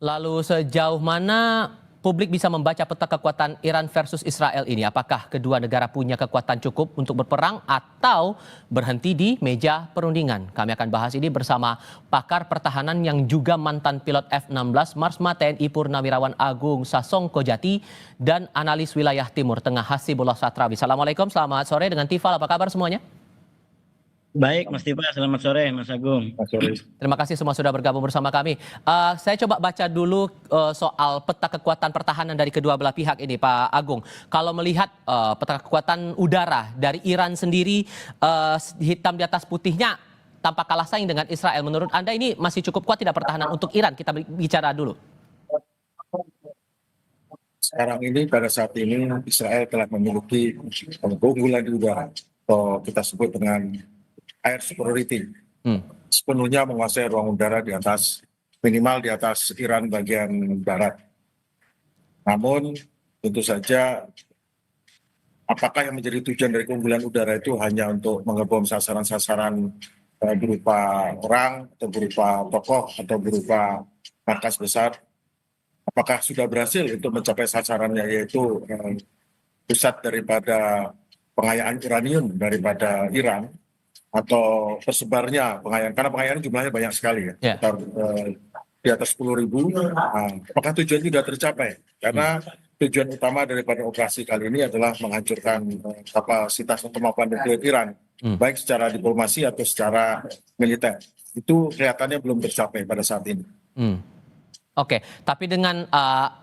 Lalu sejauh mana publik bisa membaca peta kekuatan Iran versus Israel ini? Apakah kedua negara punya kekuatan cukup untuk berperang atau berhenti di meja perundingan? Kami akan bahas ini bersama pakar pertahanan yang juga mantan pilot F-16 Marsma TNI Purnawirawan Agung Sasongko Jati dan analis wilayah Timur Tengah Hasibullah Satrawi. Assalamualaikum, selamat sore dengan Tifal. Apa kabar semuanya? Baik, Mas Tifa. Selamat sore, Mas Agung. Terima kasih semua sudah bergabung bersama kami. Saya coba baca dulu soal peta kekuatan pertahanan dari kedua belah pihak ini, Pak Agung. Kalau melihat peta kekuatan udara dari Iran sendiri, hitam di atas putihnya tampak kalah saing dengan Israel. Menurut Anda ini masih cukup kuat tidak pertahanan untuk Iran? Kita bicara dulu. Sekarang ini pada saat ini Israel telah memiliki keunggulan di udara, atau kita sebut dengan air superiority, sepenuhnya menguasai ruang udara di atas, minimal di atas Iran bagian barat. Namun tentu saja apakah yang menjadi tujuan dari keunggulan udara itu hanya untuk mengebom sasaran-sasaran berupa orang atau berupa tokoh atau berupa markas besar? Apakah sudah berhasil untuk mencapai sasarannya, yaitu pusat daripada pengayaan uranium daripada Iran, atau tersebarnya pengayaan, karena pengayaan jumlahnya banyak sekali ya, sekitar di atas 10.000. Apakah tujuan itu sudah tercapai? Karena tujuan utama daripada operasi kali ini adalah menghancurkan kapasitas kemampuan nuklir Iran, baik secara diplomasi atau secara militer. Itu kelihatannya belum tercapai pada saat ini. Oke, tapi dengan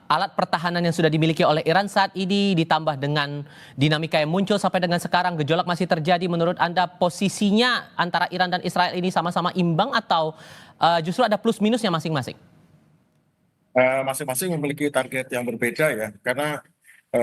alat pertahanan yang sudah dimiliki oleh Iran saat ini ditambah dengan dinamika yang muncul sampai dengan sekarang, gejolak masih terjadi. Menurut Anda posisinya antara Iran dan Israel ini sama-sama imbang atau justru ada plus minusnya masing-masing? Masing-masing memiliki target yang berbeda ya, karena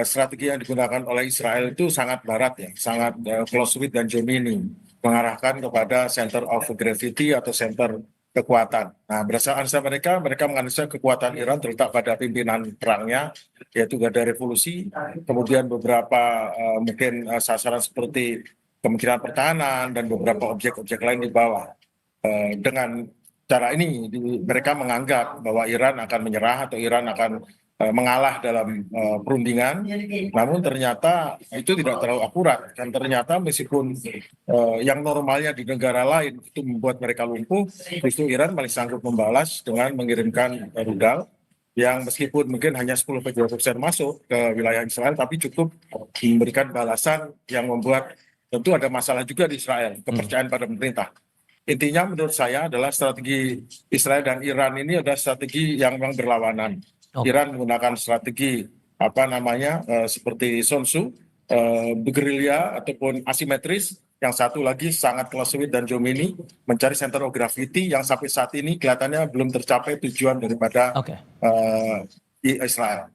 strategi yang digunakan oleh Israel itu sangat barat ya, sangat Clausewitz dan Gemini, mengarahkan kepada center of gravity atau center kekuatan. Nah, berdasarkan analisa mereka menganalisa kekuatan Iran terletak pada pimpinan perangnya, yaitu Garda Revolusi, kemudian beberapa mungkin sasaran seperti Kementerian Pertahanan dan beberapa objek-objek lain di bawah. Dengan cara ini mereka menganggap bahwa Iran akan menyerah atau Iran akan mengalah dalam perundingan, namun ternyata itu tidak terlalu akurat. Dan ternyata meskipun yang normalnya di negara lain itu membuat mereka lumpuh, justru Iran masih sanggup membalas dengan mengirimkan rudal yang meskipun mungkin hanya 10-20% masuk ke wilayah Israel, tapi cukup memberikan balasan yang membuat tentu ada masalah juga di Israel, kepercayaan pada pemerintah. Intinya menurut saya adalah strategi Israel dan Iran ini adalah strategi yang memang berlawanan. Iran menggunakan strategi seperti Sun Tzu, bergerilya ataupun asimetris. Yang satu lagi sangat Clausewitz dan Gemini, mencari center of gravity yang sampai saat ini kelihatannya belum tercapai tujuan daripada Israel.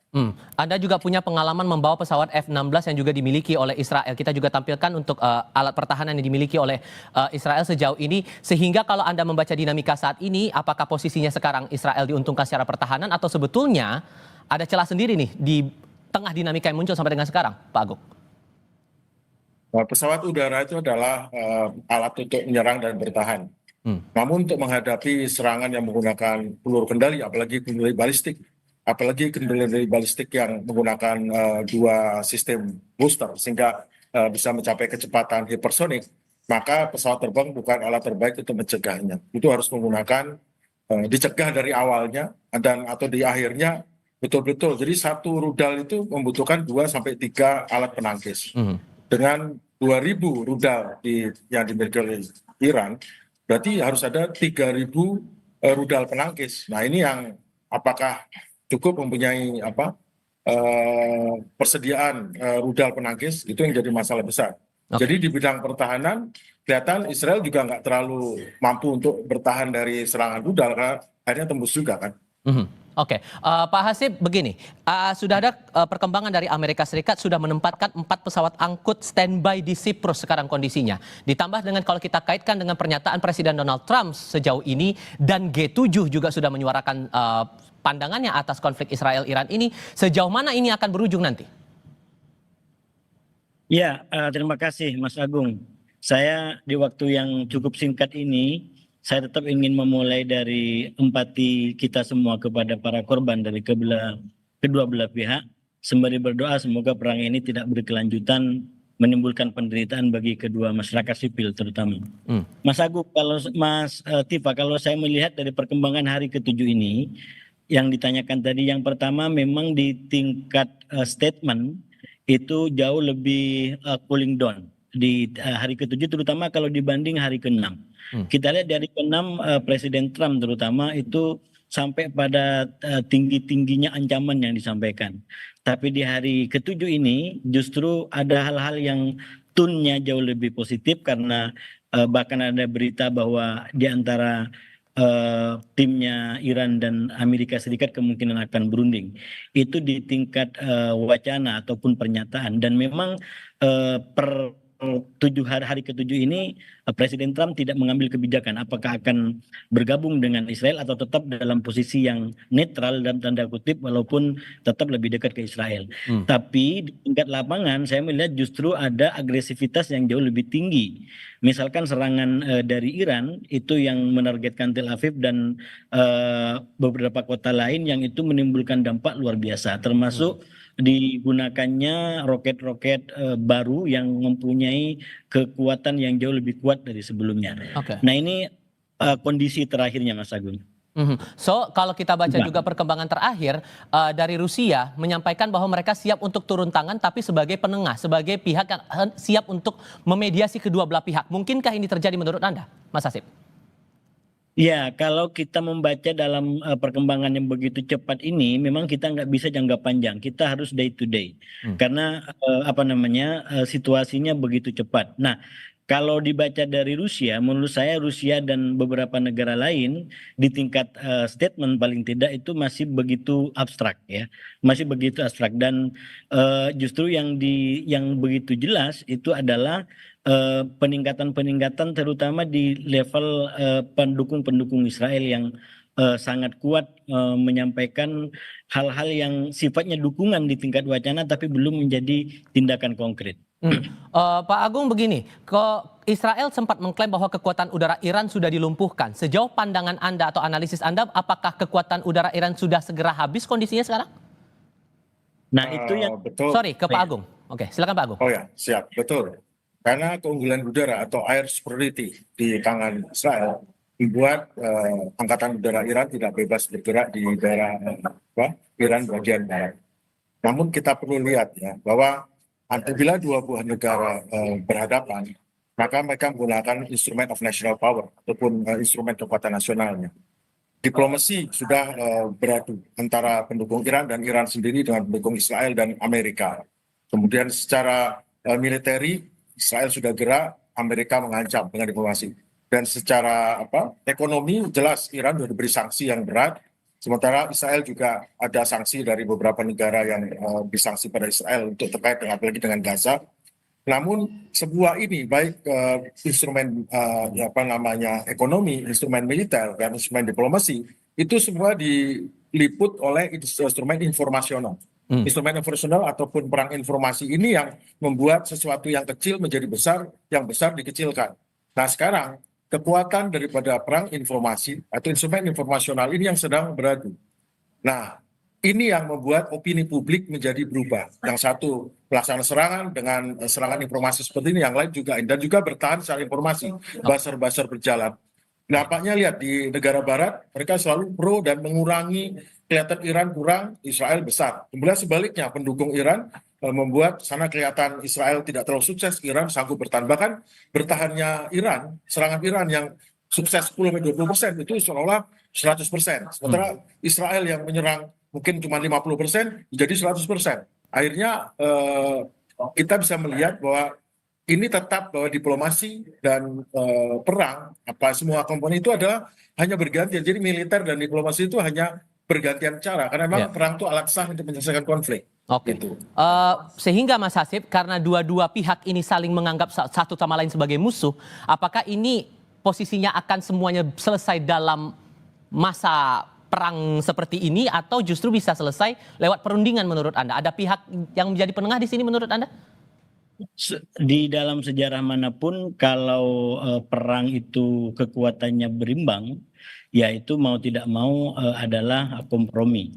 Anda juga punya pengalaman membawa pesawat F-16 yang juga dimiliki oleh Israel. Kita juga tampilkan untuk alat pertahanan yang dimiliki oleh Israel sejauh ini. Sehingga kalau Anda membaca dinamika saat ini, apakah posisinya sekarang Israel diuntungkan secara pertahanan atau sebetulnya ada celah sendiri nih di tengah dinamika yang muncul sampai dengan sekarang, Pak Agung? Pesawat udara itu adalah alat untuk menyerang dan bertahan. Namun untuk menghadapi serangan yang menggunakan peluru kendali, apalagi kendali balistik yang menggunakan dua sistem booster sehingga bisa mencapai kecepatan hipersonik, maka pesawat terbang bukan alat terbaik untuk mencegahnya. Itu harus menggunakan dicegah dari awalnya dan atau di akhirnya betul-betul. Jadi satu rudal itu membutuhkan 2-3 alat penangkis. Dengan 2.000 rudal yang dimiliki oleh Iran, berarti harus ada 3.000 rudal penangkis. Nah, ini yang apakah cukup mempunyai persediaan rudal penangkis, itu yang jadi masalah besar. Jadi di bidang pertahanan kelihatan Israel juga nggak terlalu mampu untuk bertahan dari serangan rudal karena akhirnya tembus juga kan. Pak Hasib, begini, sudah ada perkembangan dari Amerika Serikat sudah menempatkan 4 pesawat angkut standby di Siprus sekarang kondisinya. Ditambah dengan kalau kita kaitkan dengan pernyataan Presiden Donald Trump sejauh ini dan G7 juga sudah menyuarakan pandangannya atas konflik Israel-Iran ini, sejauh mana ini akan berujung nanti? Ya, terima kasih Mas Agung. Saya di waktu yang cukup singkat ini saya tetap ingin memulai dari empati kita semua kepada para korban dari kedua belah pihak, sembari berdoa semoga perang ini tidak berkelanjutan menimbulkan penderitaan bagi kedua masyarakat sipil terutama. Mas Agung, kalau Mas Tifa, kalau saya melihat dari perkembangan hari ke-7 ini, yang ditanyakan tadi, yang pertama memang di tingkat statement itu jauh lebih cooling down di hari ke-7, terutama kalau dibanding hari ke-6. Kita lihat dari ke-6 Presiden Trump terutama itu sampai pada tinggi-tingginya ancaman yang disampaikan. Tapi di hari ke-7 ini justru ada hal-hal yang tone-nya jauh lebih positif karena bahkan ada berita bahwa di antara timnya Iran dan Amerika Serikat kemungkinan akan berunding. Itu di tingkat wacana ataupun pernyataan, dan memang per hari ke-7 ini Presiden Trump tidak mengambil kebijakan apakah akan bergabung dengan Israel atau tetap dalam posisi yang netral dalam tanda kutip walaupun tetap lebih dekat ke Israel. Tapi di tingkat lapangan saya melihat justru ada agresivitas yang jauh lebih tinggi. Misalkan serangan dari Iran itu yang menargetkan Tel Aviv dan beberapa kota lain yang itu menimbulkan dampak luar biasa, termasuk digunakannya roket-roket baru yang mempunyai kekuatan yang jauh lebih kuat dari sebelumnya. Nah ini kondisi terakhirnya Mas Agung. So kalau kita baca juga perkembangan terakhir dari Rusia menyampaikan bahwa mereka siap untuk turun tangan tapi sebagai penengah, sebagai pihak yang siap untuk memediasi kedua belah pihak. Mungkinkah ini terjadi menurut Anda, Mas Hasib? Ya, kalau kita membaca dalam perkembangan yang begitu cepat ini, memang kita nggak bisa jangka panjang. Kita harus day to day, karena situasinya begitu cepat. Nah, kalau dibaca dari Rusia, menurut saya Rusia dan beberapa negara lain di tingkat statement paling tidak itu masih begitu abstrak ya, masih begitu abstrak, dan justru yang begitu jelas itu adalah peningkatan terutama di level pendukung Israel yang sangat kuat menyampaikan hal-hal yang sifatnya dukungan di tingkat wacana tapi belum menjadi tindakan konkret. Pak Agung begini, Israel sempat mengklaim bahwa kekuatan udara Iran sudah dilumpuhkan. Sejauh pandangan Anda atau analisis Anda, apakah kekuatan udara Iran sudah segera habis kondisinya sekarang? Nah itu yang betul. Sorry, ke Pak Agung. Oke, silakan Pak Agung. Oh ya, siap, betul. Karena keunggulan udara atau air superiority di tangan Israel membuat angkatan udara Iran tidak bebas bergerak di daerah Iran bagian barat. Namun kita perlu lihat ya bahwa apabila dua buah negara berhadapan, maka mereka menggunakan instrument of national power ataupun instrumen kekuatan nasionalnya. Diplomasi sudah beradu antara pendukung Iran dan Iran sendiri dengan pendukung Israel dan Amerika. Kemudian secara militeri Israel sudah gerak, Amerika mengancam dengan diplomasi. Dan secara ekonomi jelas Iran sudah diberi sanksi yang berat, sementara Israel juga ada sanksi dari beberapa negara yang disanksi pada Israel untuk terkait dengan apalagi dengan Gaza. Namun sebuah ini baik instrumen ekonomi, instrumen militer dan instrumen diplomasi itu semua diliput oleh instrumen informasional. Instrumen informasional ataupun perang informasi ini yang membuat sesuatu yang kecil menjadi besar, yang besar dikecilkan. Nah sekarang kekuatan daripada perang informasi atau instrumen informasional ini yang sedang beradu. Nah ini yang membuat opini publik menjadi berubah. Yang satu melaksanakan serangan dengan serangan informasi seperti ini, yang lain juga dan juga bertahan secara informasi, buzzer-buzzer berjalan. Nampaknya lihat di negara barat mereka selalu pro dan mengurangi, kelihatan Iran kurang, Israel besar. Kemudian sebaliknya pendukung Iran membuat sana kelihatan Israel tidak terlalu sukses, Iran sanggup bertahan. Bahkan bertahannya Iran, serangan Iran yang sukses 10-20% itu seolah-olah 100%. Sementara Israel yang menyerang mungkin cuma 50% jadi 100%. Akhirnya kita bisa melihat bahwa ini tetap bahwa diplomasi dan perang semua komponen itu adalah hanya bergantian. Jadi militer dan diplomasi itu hanya bergantian cara karena memang perang itu alat sah untuk menyelesaikan konflik. Oke. Gitu. Sehingga Mas Hasib, karena dua-dua pihak ini saling menganggap satu sama lain sebagai musuh, apakah ini posisinya akan semuanya selesai dalam masa perang seperti ini atau justru bisa selesai lewat perundingan menurut Anda? Ada pihak yang menjadi penengah di sini menurut Anda? Di dalam sejarah manapun kalau perang itu kekuatannya berimbang, ya itu mau tidak mau adalah kompromi.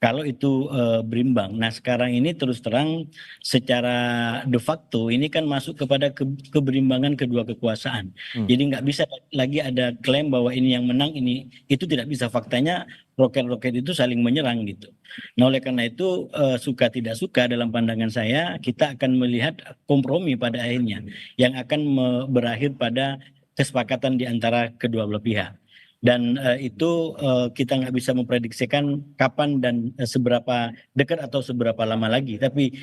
Kalau itu berimbang. Nah sekarang ini terus terang secara de facto ini kan masuk kepada keberimbangan kedua kekuasaan. Hmm. Jadi nggak bisa lagi ada klaim bahwa ini yang menang, ini itu tidak bisa. Faktanya roket-roket itu saling menyerang gitu. Nah, oleh karena itu suka tidak suka dalam pandangan saya kita akan melihat kompromi pada akhirnya yang akan berakhir pada kesepakatan di antara kedua belah pihak. Dan itu kita nggak bisa memprediksikan kapan dan seberapa dekat atau seberapa lama lagi. Tapi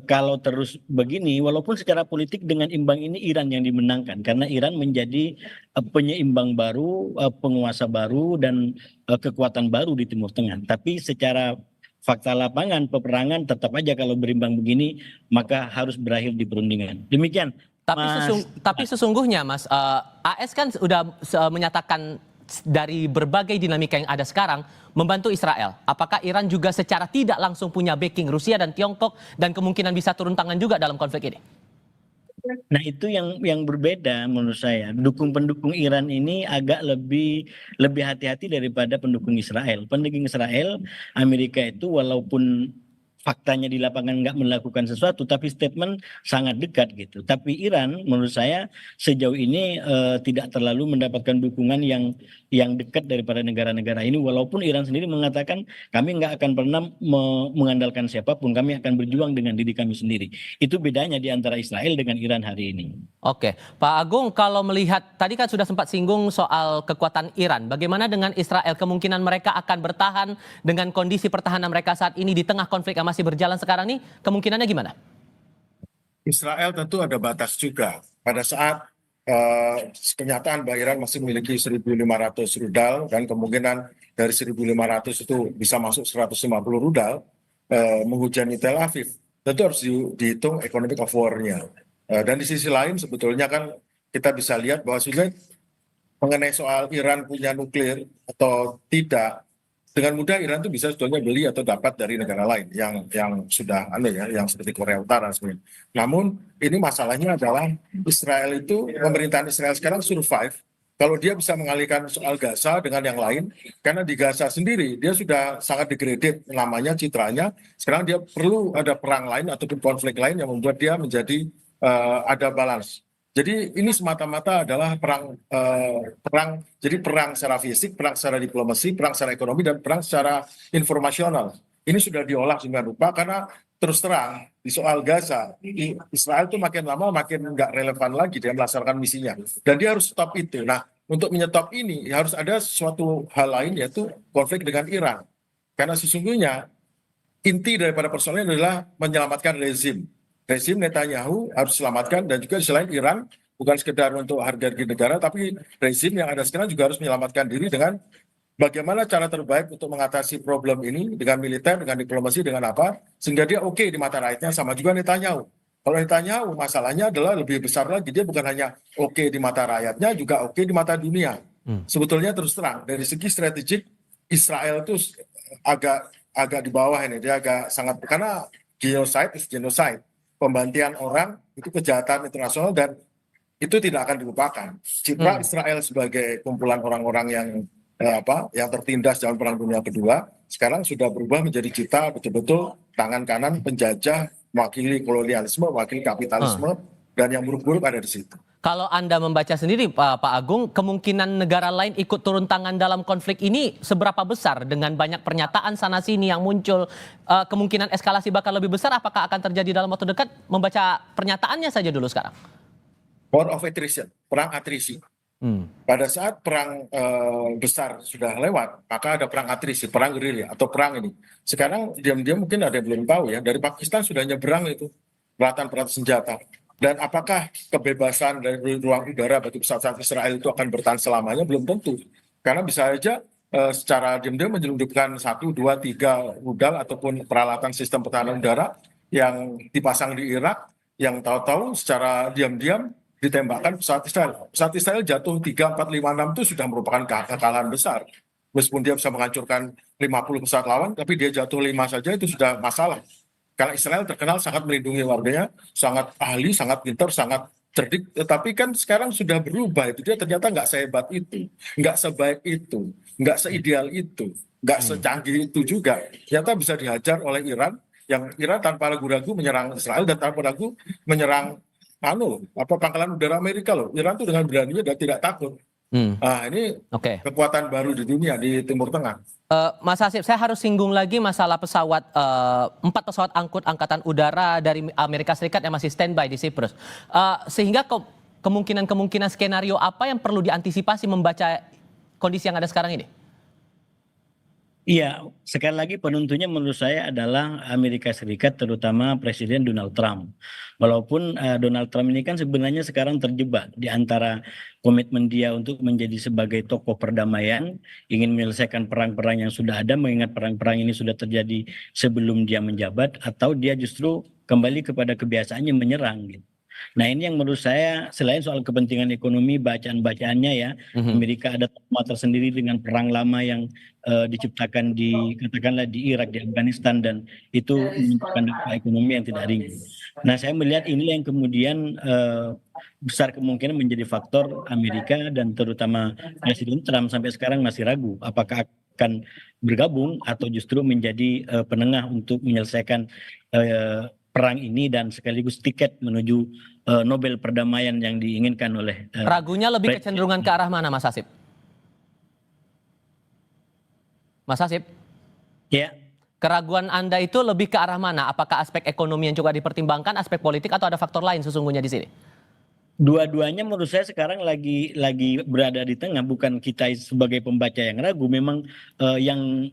kalau terus begini, walaupun secara politik dengan imbang ini Iran yang dimenangkan karena Iran menjadi penyeimbang baru, penguasa baru dan kekuatan baru di Timur Tengah. Tapi secara fakta lapangan peperangan tetap aja kalau berimbang begini maka harus berakhir di perundingan. Demikian, Mas. Tapi sesungguhnya Mas, AS kan sudah menyatakan dari berbagai dinamika yang ada sekarang membantu Israel. Apakah Iran juga secara tidak langsung punya backing Rusia dan Tiongkok dan kemungkinan bisa turun tangan juga dalam konflik ini? Nah itu yang berbeda menurut saya. Pendukung Iran ini agak lebih hati-hati daripada pendukung Israel. Pendukung Israel, Amerika itu walaupun faktanya di lapangan nggak melakukan sesuatu, tapi statement sangat dekat gitu. Tapi Iran menurut saya sejauh ini tidak terlalu mendapatkan dukungan yang dekat daripada negara-negara ini. Walaupun Iran sendiri mengatakan kami nggak akan pernah mengandalkan siapapun, kami akan berjuang dengan diri kami sendiri. Itu bedanya di antara Israel dengan Iran hari ini. Oke, Pak Agung, kalau melihat tadi kan sudah sempat singgung soal kekuatan Iran, bagaimana dengan Israel? Kemungkinan mereka akan bertahan dengan kondisi pertahanan mereka saat ini di tengah konflik yang masih berjalan sekarang ini, kemungkinannya gimana? Israel tentu ada batas juga. Pada saat kenyataan bahwa Iran masih memiliki 1.500 rudal dan kemungkinan dari 1.500 itu bisa masuk 150 rudal menghujani Tel Aviv, tentu harus dihitung economic of war-nya. Dan di sisi lain sebetulnya kan kita bisa lihat bahwa sudah mengenai soal Iran punya nuklir atau tidak, dengan mudah Iran itu bisa sebetulnya beli atau dapat dari negara lain yang sudah yang seperti Korea Utara sebenarnya. Namun ini masalahnya adalah Israel itu, pemerintahan Israel sekarang survive kalau dia bisa mengalihkan soal Gaza dengan yang lain, karena di Gaza sendiri dia sudah sangat degraded namanya, citranya. Sekarang dia perlu ada perang lain ataupun konflik lain yang membuat dia menjadi ada balance. Jadi ini semata-mata adalah perang, jadi perang secara fisik, perang secara diplomasi, perang secara ekonomi, dan perang secara informasional. Ini sudah diolah dengan rupa karena terus terang di soal Gaza, Israel itu makin lama makin nggak relevan lagi dia melaksanakan misinya. Dan dia harus stop itu. Nah, untuk menyetop ini harus ada suatu hal lain yaitu konflik dengan Iran. Karena sesungguhnya inti daripada persoalannya adalah menyelamatkan rezim Netanyahu harus diselamatkan, dan juga selain Iran bukan sekedar untuk harga diri negara, tapi rezim yang ada sekarang juga harus menyelamatkan diri dengan bagaimana cara terbaik untuk mengatasi problem ini dengan militer, dengan diplomasi, dengan apa, sehingga dia oke di mata rakyatnya. Sama juga Netanyahu. Kalau Netanyahu masalahnya adalah lebih besar lagi, dia bukan hanya oke di mata rakyatnya, juga oke di mata dunia. Sebetulnya terus terang dari segi strategik Israel itu agak di bawah ini, dia agak sangat, karena genocide, pembantian orang itu kejahatan internasional dan itu tidak akan dilupakan. Citra Israel sebagai kumpulan orang-orang yang tertindas dalam Perang Dunia Kedua sekarang sudah berubah menjadi citra betul-betul tangan kanan penjajah, mewakili kolonialisme, mewakili kapitalisme, dan yang buruk-buruk ada di situ. Kalau Anda membaca sendiri Pak Agung, kemungkinan negara lain ikut turun tangan dalam konflik ini seberapa besar dengan banyak pernyataan sana sini yang muncul, kemungkinan eskalasi bakal lebih besar, apakah akan terjadi dalam waktu dekat? Membaca pernyataannya saja dulu sekarang. War of attrition, perang atrisi. Pada saat perang besar sudah lewat, maka ada perang atrisi, perang gerilya atau perang ini. Sekarang diam-diam mungkin ada yang belum tahu ya, dari Pakistan sudah nyebrang itu peralatan-peralatan senjata. Dan apakah kebebasan dari ruang udara bagi pesawat Israel itu akan bertahan selamanya? Belum tentu. Karena bisa saja secara diam-diam menyelundupkan 1, 2, 3 rudal ataupun peralatan sistem pertahanan udara yang dipasang di Irak, yang tahu-tahu secara diam-diam ditembakkan pesawat Israel. Pesawat Israel jatuh 3, 4, 5, 6 itu sudah merupakan kekalahan besar. Meskipun dia bisa menghancurkan 50 pesawat lawan, tapi dia jatuh 5 saja itu sudah masalah. Karena Israel terkenal sangat melindungi warganya, sangat ahli, sangat pintar, sangat cerdik. Tetapi kan sekarang sudah berubah itu. Dia ternyata nggak sehebat itu, nggak sebaik itu, nggak seideal itu, nggak secanggih itu juga. Ternyata bisa dihajar oleh Iran, yang Iran tanpa ragu-ragu menyerang Israel dan tanpa ragu menyerang pangkalan udara Amerika loh. Iran tuh dengan beraninya dan tidak takut. Hmm, Nah, ini Oke. kekuatan baru di dunia di Timur Tengah. Mas Hasib, saya harus singgung lagi masalah pesawat 4 pesawat angkut angkatan udara dari Amerika Serikat yang masih standby di Siprus. Sehingga kemungkinan skenario apa yang perlu diantisipasi membaca kondisi yang ada sekarang ini? Iya, sekali lagi penentunya menurut saya adalah Amerika Serikat, terutama Presiden Donald Trump. Walaupun Donald Trump ini kan sebenarnya sekarang terjebak di antara komitmen dia untuk menjadi sebagai tokoh perdamaian, ingin menyelesaikan perang-perang yang sudah ada, mengingat perang-perang ini sudah terjadi sebelum dia menjabat, atau dia justru kembali kepada kebiasaannya menyerang gitu. Nah, ini yang menurut saya selain soal kepentingan ekonomi, bacaan-bacaannya ya, Amerika ada trauma tersendiri dengan perang lama yang diciptakan katakanlah di Irak, di Afghanistan, dan itu menimbulkan dampak ekonomi yang tidak ringan. Nah, saya melihat ini yang kemudian besar kemungkinan menjadi faktor Amerika dan terutama Presiden Trump sampai sekarang masih ragu apakah akan bergabung atau justru menjadi penengah untuk menyelesaikan perang ini dan sekaligus tiket menuju Nobel perdamaian yang diinginkan oleh Ragunya lebih kecenderungan ke arah mana, Mas Hasib? Mas Hasib, ya. keraguan Anda itu lebih ke arah mana? Apakah aspek ekonomi yang juga dipertimbangkan, aspek politik, atau ada faktor lain sesungguhnya di sini? Dua-duanya menurut saya sekarang lagi berada di tengah, bukan kita sebagai pembaca yang ragu, memang yang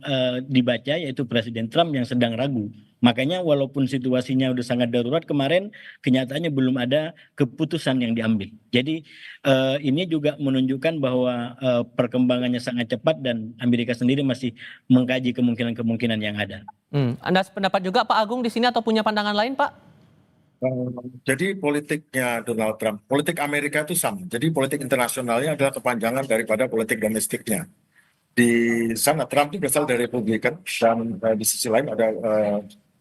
dibaca yaitu Presiden Trump yang sedang ragu. Makanya walaupun situasinya udah sangat darurat kemarin, kenyataannya belum ada keputusan yang diambil. Jadi ini juga menunjukkan bahwa perkembangannya sangat cepat dan Amerika sendiri masih mengkaji kemungkinan-kemungkinan yang ada. Anda sependapat juga Pak Agung di sini atau punya pandangan lain, Pak? Jadi politiknya Donald Trump, politik Amerika itu sama. Jadi politik internasionalnya adalah kepanjangan daripada politik domestiknya. Di sana Trump itu berasal dari Republikan dan di sisi lain ada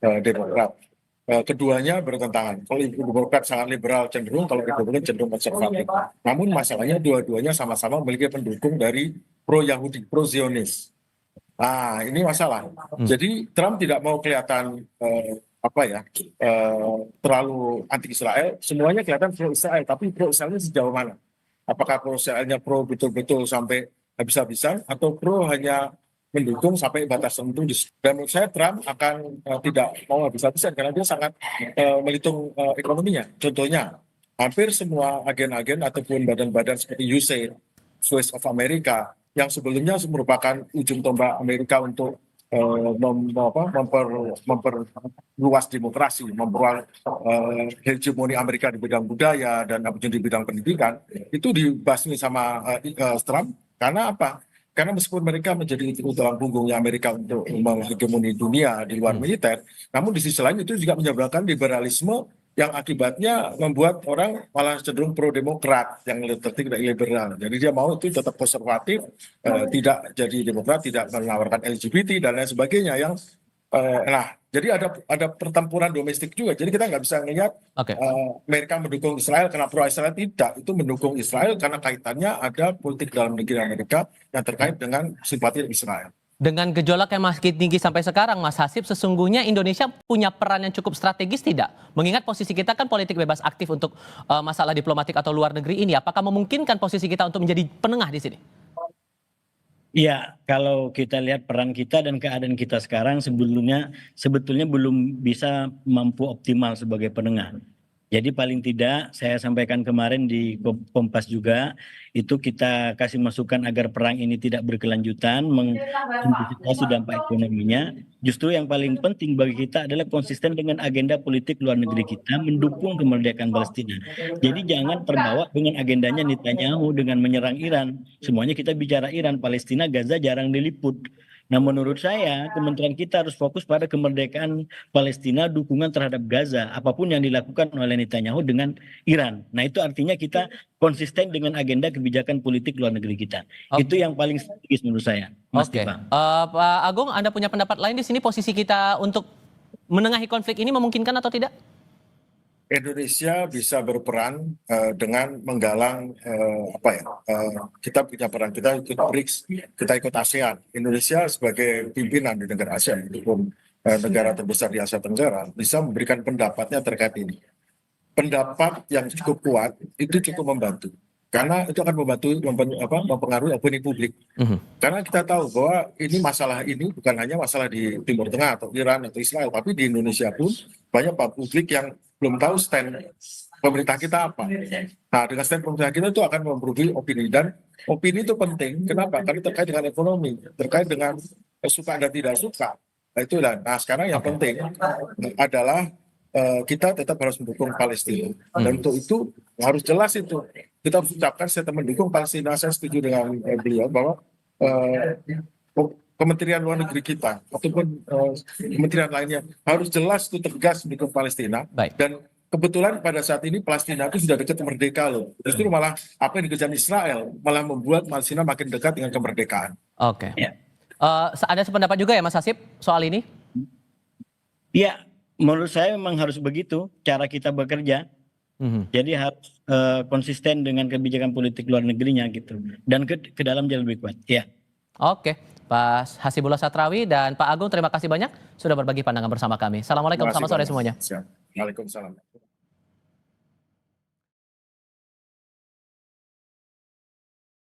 Demokrat. Keduanya bertentangan. Kalau Demokrat sangat liberal cenderung, kalau Republikan cenderung konservatif. Namun masalahnya dua-duanya sama-sama memiliki pendukung dari pro-Yahudi, pro-Zionis. Nah, ini masalah. Jadi Trump tidak mau kelihatan terlalu anti Israel. Semuanya kelihatan pro Israel, tapi pro Israelnya sejauh mana? Apakah pro Israelnya pro betul-betul sampai habis-habisan atau pro hanya mendukung sampai batas tertentu? Dan menurut saya Trump akan tidak mau habis-habisan karena dia sangat menghitung ekonominya. Contohnya, hampir semua agen-agen ataupun badan-badan seperti USAID, Voice of America, yang sebelumnya merupakan ujung tombak Amerika untuk memperluas demokrasi, memperluas hegemoni Amerika di bidang budaya dan di bidang pendidikan, itu dibasmi sama Trump. Karena apa? Karena meskipun mereka menjadi tulang punggungnya Amerika untuk menghegemoni dunia di luar militer, namun di sisi lain itu juga menyebabkan liberalisme yang akibatnya membuat orang malah cenderung pro-demokrat yang tidak liberal. Jadi dia mau itu tetap konservatif, tidak jadi demokrat, tidak menawarkan LGBT dan lain sebagainya. Jadi ada pertempuran domestik juga. Jadi kita nggak bisa melihat Amerika mendukung Israel karena pro-Israel, tidak. Itu mendukung Israel karena kaitannya ada politik dalam negeri Amerika yang terkait dengan simpati Israel. Dengan gejolak yang masih tinggi sampai sekarang, Mas Hasib, sesungguhnya Indonesia punya peran yang cukup strategis tidak? Mengingat posisi kita kan politik bebas aktif untuk masalah diplomatik atau luar negeri ini. Apakah memungkinkan posisi kita untuk menjadi penengah di sini? Iya, kalau kita lihat peran kita dan keadaan kita sekarang sebetulnya belum bisa mampu optimal sebagai penengah. Jadi paling tidak saya sampaikan kemarin di Kompas juga, itu kita kasih masukan agar perang ini tidak berkelanjutan, mengantisipasi dampak ekonominya. Justru yang paling penting bagi kita adalah konsisten dengan agenda politik luar negeri kita, mendukung kemerdekaan Palestina. Jadi jangan terbawa dengan agendanya Netanyahu dengan menyerang Iran. Semuanya kita bicara Iran, Palestina, Gaza jarang diliput. Nah, menurut saya kementerian kita harus fokus pada kemerdekaan Palestina, dukungan terhadap Gaza, apapun yang dilakukan oleh Netanyahu dengan Iran. Nah, itu artinya kita konsisten dengan agenda kebijakan politik luar negeri kita. Itu yang paling strategis menurut saya, Mas Tifa. Pak Agung, Anda punya pendapat lain di sini, posisi kita untuk menengahi konflik ini memungkinkan atau tidak? Indonesia bisa berperan dengan menggalang kita punya peran, kita ikut BRICS, kita ikut ASEAN. Indonesia sebagai pimpinan di negara ASEAN, itu negara terbesar di Asia Tenggara, bisa memberikan pendapatnya terkait ini. Pendapat yang cukup kuat itu cukup membantu, karena itu akan mempengaruhi opini publik. Karena kita tahu bahwa masalah ini bukan hanya masalah di Timur Tengah atau Iran atau Israel, tapi di Indonesia pun banyak publik yang belum tahu stand pemerintah kita apa. Nah, dengan stand pemerintah kita itu akan mempengaruhi opini, dan opini itu penting. Kenapa? Karena terkait dengan ekonomi, terkait dengan suka dan tidak suka. Nah, itulah. Nah, sekarang yang penting adalah kita tetap harus mendukung Palestina. Dan untuk itu harus jelas itu. Kita harus ucapkan statement mendukung Palestina. Saya setuju dengan beliau bahwa Kementerian Luar Negeri kita ataupun kementerian lainnya harus jelas itu tegas mendukung Palestina. Baik. Dan kebetulan pada saat ini Palestina itu sudah dekat merdeka loh. Justru malah apa yang dikejar Israel malah membuat Palestina makin dekat dengan kemerdekaan. Oke. Ya. Ada sependapat juga ya Mas Hasib soal ini? Ya, menurut saya memang harus begitu cara kita bekerja. Jadi harus konsisten dengan kebijakan politik luar negerinya gitu, dan ke dalam jauh lebih kuat. Ya. Oke, Pak Hasibullah Satrawi dan Pak Agung, terima kasih banyak sudah berbagi pandangan bersama kami. Assalamualaikum, selamat sore semuanya. Waalaikumsalam.